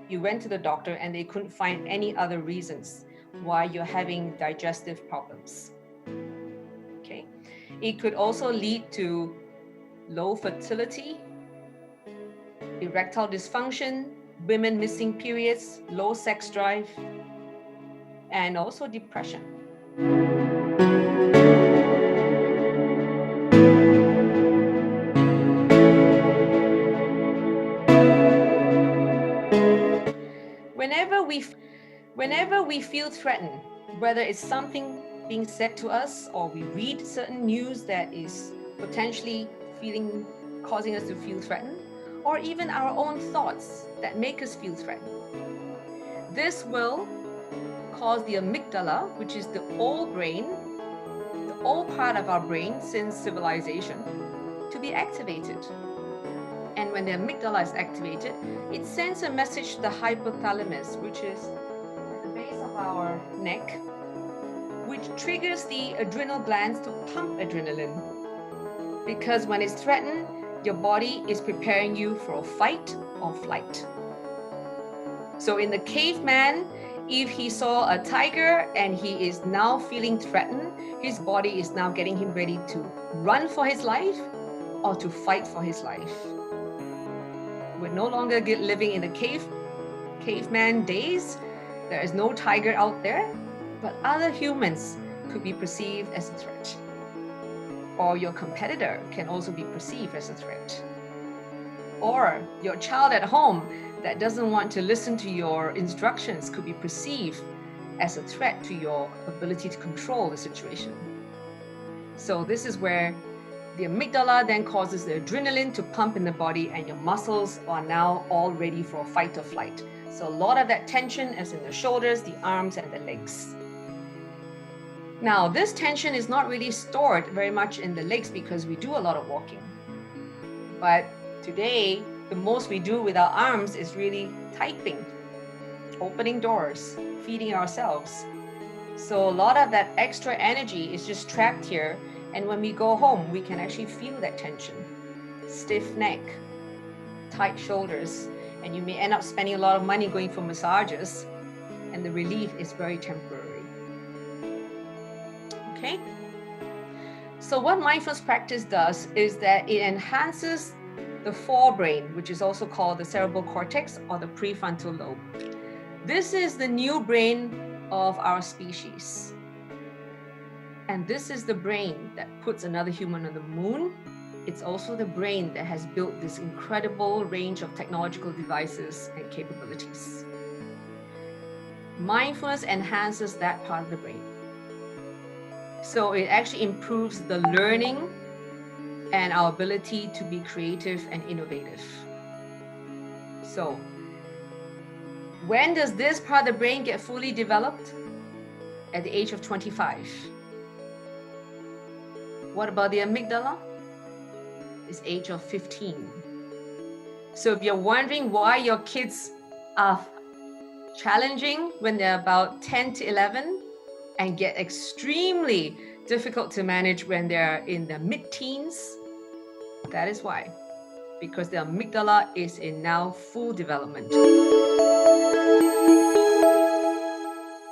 you went to the doctor and they couldn't find any other reasons why you're having digestive problems. Okay. It could also lead to low fertility, erectile dysfunction, women missing periods, low sex drive, and also depression. Whenever we feel threatened, whether it's something being said to us or we read certain news that is potentially causing us to feel threatened, or even our own thoughts that make us feel threatened, this will cause the amygdala, which is the old brain, the old part of our brain since civilization, to be activated. And when the amygdala is activated, it sends a message to the hypothalamus, which is at the base of our neck, which triggers the adrenal glands to pump adrenaline. Because when it's threatened, your body is preparing you for a fight or flight. So in the caveman, if he saw a tiger and he is now feeling threatened, his body is now getting him ready to run for his life or to fight for his life. We're no longer living in the caveman days. There is no tiger out there, but other humans could be perceived as a threat. Or your competitor can also be perceived as a threat. Or your child at home that doesn't want to listen to your instructions could be perceived as a threat to your ability to control the situation. So this is where the amygdala then causes the adrenaline to pump in the body, and your muscles are now all ready for fight or flight. So a lot of that tension is in the shoulders, the arms, and the legs. Now, this tension is not really stored very much in the legs because we do a lot of walking. But today, the most we do with our arms is really typing, opening doors, feeding ourselves. So a lot of that extra energy is just trapped here. And when we go home, we can actually feel that tension. Stiff neck, tight shoulders, and you may end up spending a lot of money going for massages, and the relief is very temporary. Okay? So what mindfulness practice does is that it enhances the forebrain, which is also called the cerebral cortex or the prefrontal lobe. This is the new brain of our species. And this is the brain that puts another human on the moon. It's also the brain that has built this incredible range of technological devices and capabilities. Mindfulness enhances that part of the brain. So it actually improves the learning and our ability to be creative and innovative. So when does this part of the brain get fully developed? At the age of 25. What about the amygdala? It's age of 15. So if you're wondering why your kids are challenging when they're about 10 to 11 and get extremely difficult to manage when they're in the mid-teens, that is why. Because the amygdala is in now full development.